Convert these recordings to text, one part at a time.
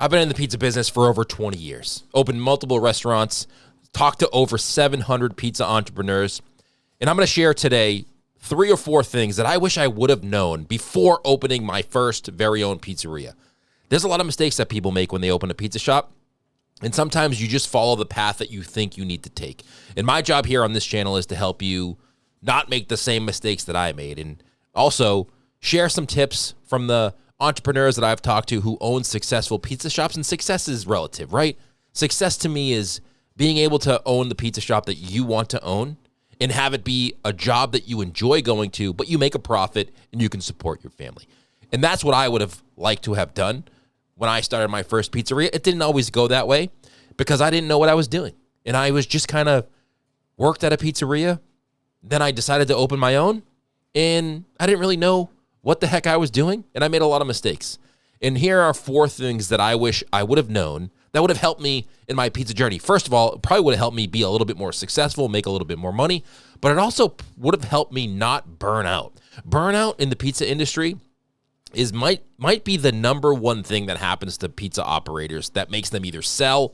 I've been in the pizza business for over 20 years, opened multiple restaurants, talked to over 700 pizza entrepreneurs, and I'm going to share today 3 or 4 things that I wish I would have known before opening my first very own pizzeria. There's a lot of mistakes that people make when they open a pizza shop, and sometimes you just follow the path that you think you need to take. And my job here on this channel is to help you not make the same mistakes that I made, and also share some tips from the entrepreneurs that I've talked to who own successful pizza shops. And success is relative, right? Success to me is being able to own the pizza shop that you want to own and have it be a job that you enjoy going to, but you make a profit and you can support your family. And that's what I would have liked to have done when I started my first pizzeria. It didn't always go that way because I didn't know what I was doing. And I was just kind of worked at a pizzeria. Then I decided to open my own, and I didn't really know what the heck I was doing, and I made a lot of mistakes. And here are 4 things that I wish I would have known that would have helped me in my pizza journey. First of all, it probably would have helped me be a little bit more successful, make a little bit more money, but it also would have helped me not burn out. Burnout in the pizza industry might be the number one thing that happens to pizza operators that makes them either sell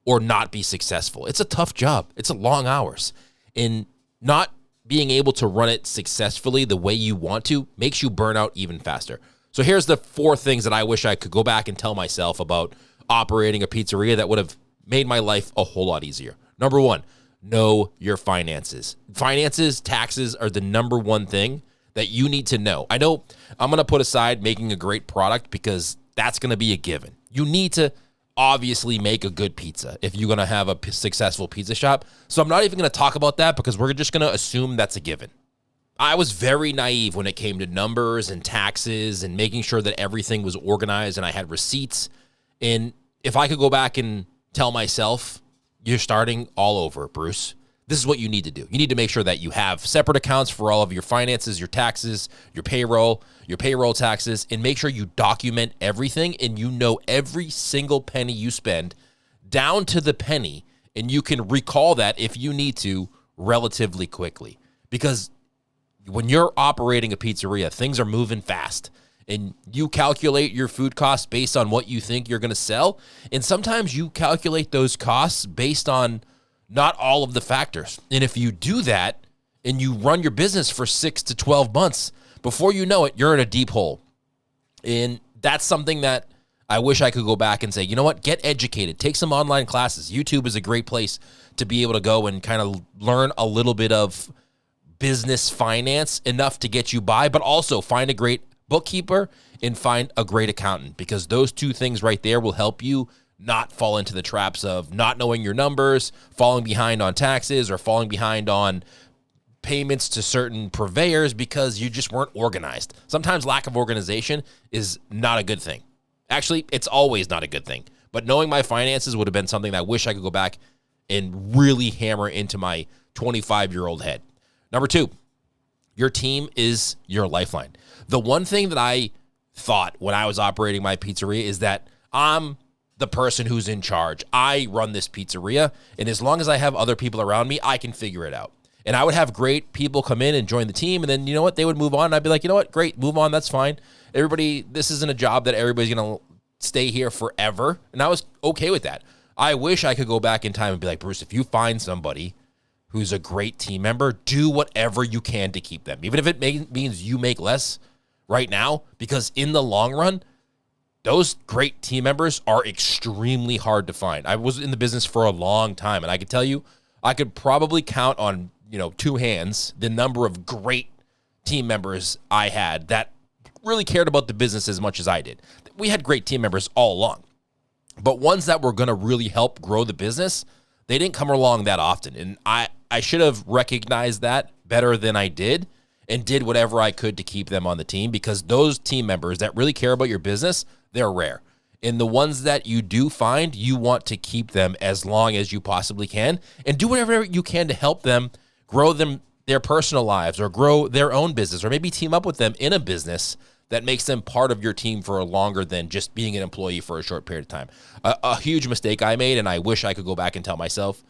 or not be successful. It's a tough job. It's a long hours. And not being able to run it successfully the way you want to makes you burn out even faster. So here's the 4 things that I wish I could go back and tell myself about operating a pizzeria that would have made my life a whole lot easier. Number 1, know your finances. Finances, taxes are the number one thing that you need to know. I know I'm going to put aside making a great product because that's going to be a given. You need to obviously make a good pizza if you're going to have a successful pizza shop. So I'm not even going to talk about that because we're just going to assume that's a given. I was very naive when it came to numbers and taxes and making sure that everything was organized and I had receipts. And if I could go back and tell myself, you're starting all over, Bruce, this is what you need to do. You need to make sure that you have separate accounts for all of your finances, your taxes, your payroll taxes, and make sure you document everything and you know every single penny you spend down to the penny, and you can recall that if you need to relatively quickly. Because when you're operating a pizzeria, things are moving fast, and you calculate your food costs based on what you think you're going to sell, and sometimes you calculate those costs based on not all of the factors. And if you do that and you run your business for 6 to 12 months, before you know it, you're in a deep hole. And that's something that I wish I could go back and say, you know what, get educated, take some online classes. YouTube is a great place to be able to go and kind of learn a little bit of business finance, enough to get you by, but also find a great bookkeeper and find a great accountant, because those 2 things right there will help you not fall into the traps of not knowing your numbers, falling behind on taxes, or falling behind on payments to certain purveyors because you just weren't organized. Sometimes lack of organization is not a good thing. Actually, it's always not a good thing. But knowing my finances would have been something that I wish I could go back and really hammer into my 25-year-old head. Number 2, your team is your lifeline. The one thing that I thought when I was operating my pizzeria is that I'm the person who's in charge. I run this pizzeria, and as long as I have other people around me, I can figure it out. And I would have great people come in and join the team, and then, you know what, they would move on, and I'd be like, you know what, great, move on, that's fine. Everybody, this isn't a job that everybody's going to stay here forever, and I was okay with that. I wish I could go back in time and be like, Bruce, if you find somebody who's a great team member, do whatever you can to keep them, even if it means you make less right now, because in the long run, those great team members are extremely hard to find. I was in the business for a long time, and I could tell you, I could probably count on, 2 hands the number of great team members I had that really cared about the business as much as I did. We had great team members all along, but ones that were going to really help grow the business, they didn't come along that often. And I should have recognized that better than I did and did whatever I could to keep them on the team, because those team members that really care about your business, they're rare. And the ones that you do find, you want to keep them as long as you possibly can, and do whatever you can to help them grow their personal lives, or grow their own business, or maybe team up with them in a business that makes them part of your team for longer than just being an employee for a short period of time. A huge mistake I made, and I wish I could go back and tell myself,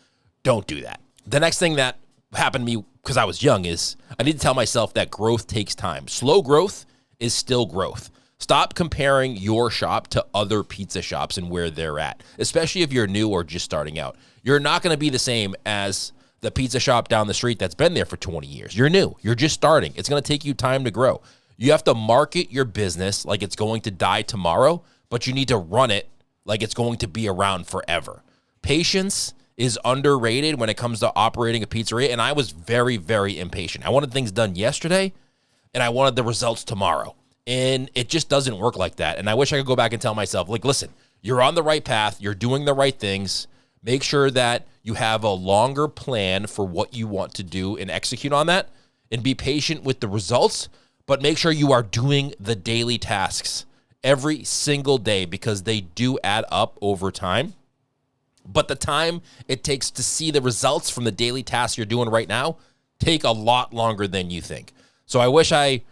don't do that. The next thing that happened to me because I was young is I need to tell myself that growth takes time. Slow growth is still growth. Stop comparing your shop to other pizza shops and where they're at, especially if you're new or just starting out. You're not going to be the same as the pizza shop down the street that's been there for 20 years. You're new. You're just starting. It's going to take you time to grow. You have to market your business like it's going to die tomorrow, but you need to run it like it's going to be around forever. Patience is underrated when it comes to operating a pizzeria, and I was very, very impatient. I wanted things done yesterday, and I wanted the results tomorrow. And it just doesn't work like that. And I wish I could go back and tell myself, like, listen, you're on the right path. You're doing the right things. Make sure that you have a longer plan for what you want to do and execute on that, and be patient with the results, but make sure you are doing the daily tasks every single day, because they do add up over time. But the time it takes to see the results from the daily tasks you're doing right now take a lot longer than you think. So I wish I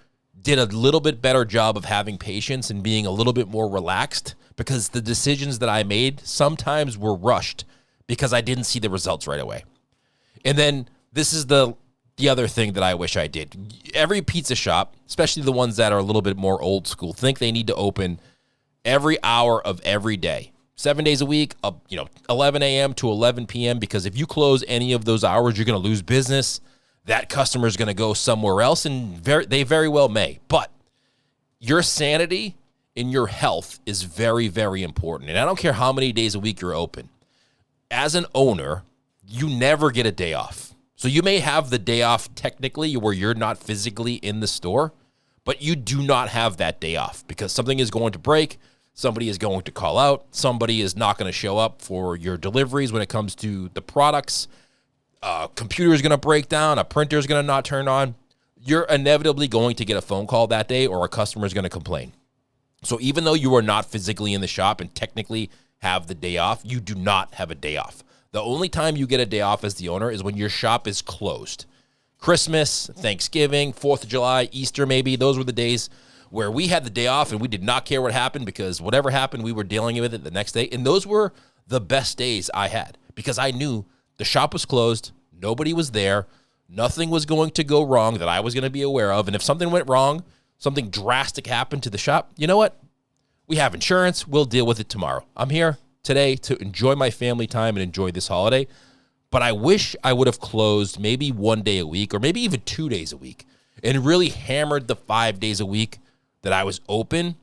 did a little bit better job of having patience and being a little bit more relaxed, because the decisions that I made sometimes were rushed because I didn't see the results right away. And then this is the other thing that I wish I did. Every pizza shop, especially the ones that are a little bit more old school, think they need to open every hour of every day, 7 days a week, 11 a.m. to 11 p.m., because if you close any of those hours, you're going to lose business. That customer is going to go somewhere else, and they very well may. But your sanity and your health is very, very important. And I don't care how many days a week you're open. As an owner, you never get a day off. So you may have the day off technically where you're not physically in the store, but you do not have that day off, because something is going to break, somebody is going to call out, somebody is not going to show up for your deliveries when it comes to the products. A computer is going to break down, a printer is going to not turn on. You're inevitably going to get a phone call that day, or a customer is going to complain. So even though you are not physically in the shop and technically have the day off, you do not have a day off. The only time you get a day off as the owner is when your shop is closed. Christmas, Thanksgiving, 4th of July, Easter maybe, those were the days where we had the day off and we did not care what happened, because whatever happened, we were dealing with it the next day. And those were the best days I had, because I knew the shop was closed, nobody was there, nothing was going to go wrong that I was going to be aware of. And if something went wrong, something drastic happened to the shop, you know what? We have insurance. We'll deal with it tomorrow. I'm here today to enjoy my family time and enjoy this holiday. But I wish I would have closed maybe 1 day a week, or maybe even 2 days a week, and really hammered the 5 days a week that I was open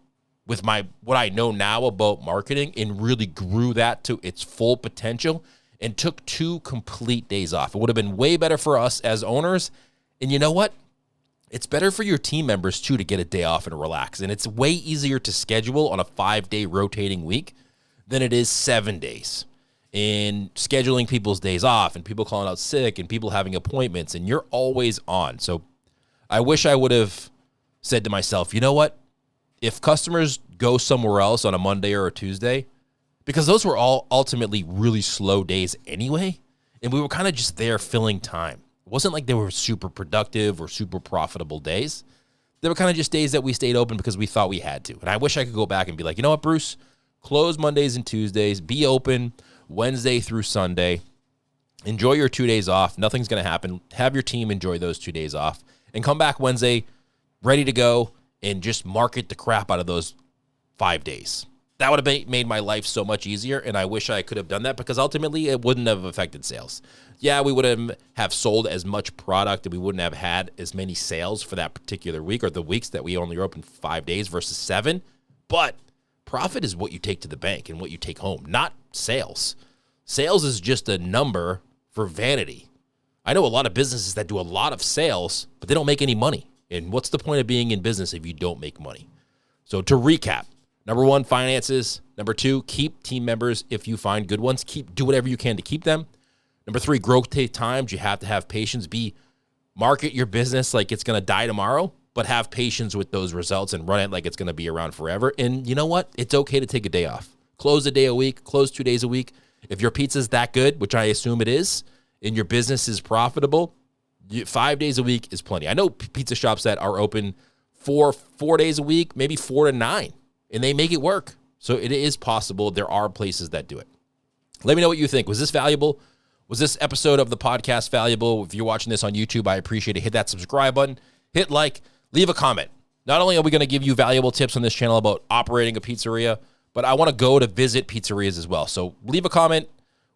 with what I know now about marketing, and really grew that to its full potential, and took 2 complete days off. It would have been way better for us as owners. And you know what? It's better for your team members too to get a day off and relax. And it's way easier to schedule on a 5-day rotating week than it is 7 days. And scheduling people's days off, and people calling out sick, and people having appointments, and you're always on. So I wish I would have said to myself, you know what? If customers go somewhere else on a Monday or a Tuesday, because those were all ultimately really slow days anyway, and we were kind of just there filling time. It wasn't like they were super productive or super profitable days. They were kind of just days that we stayed open because we thought we had to. And I wish I could go back and be like, you know what, Bruce? Close Mondays and Tuesdays. Be open Wednesday through Sunday. Enjoy your 2 days off. Nothing's going to happen. Have your team enjoy those 2 days off. And come back Wednesday ready to go, and just market the crap out of those 5 days. That would have made my life so much easier, and I wish I could have done that, because ultimately it wouldn't have affected sales. Yeah, we wouldn't have sold as much product, and we wouldn't have had as many sales for that particular week, or the weeks that we only were open 5 days versus 7. But profit is what you take to the bank and what you take home, not sales. Sales is just a number for vanity. I know a lot of businesses that do a lot of sales, but they don't make any money. And what's the point of being in business if you don't make money? So to recap, number 1, finances. Number 2, keep team members if you find good ones. Do whatever you can to keep them. Number 3, growth take times. You have to have patience. Market your business like it's going to die tomorrow, but have patience with those results and run it like it's going to be around forever. And you know what? It's okay to take a day off. Close a day a week. Close 2 days a week. If your pizza's that good, which I assume it is, and your business is profitable, 5 days a week is plenty. I know pizza shops that are open 4 days a week, maybe 4 to 9, and they make it work. So it is possible. There are places that do it. Let me know what you think. Was this valuable? Was this episode of the podcast valuable? If you're watching this on YouTube, I appreciate it. Hit that subscribe button, hit like, leave a comment. Not only are we going to give you valuable tips on this channel about operating a pizzeria, but I want to go to visit pizzerias as well. So leave a comment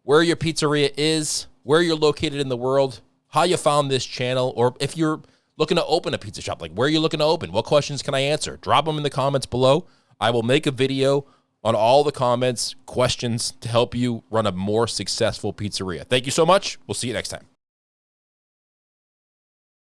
where your pizzeria is, where you're located in the world, how you found this channel, or if you're looking to open a pizza shop, like where are you looking to open? What questions can I answer? Drop them in the comments below. I will make a video on all the comments, questions to help you run a more successful pizzeria. Thank you so much. We'll see you next time.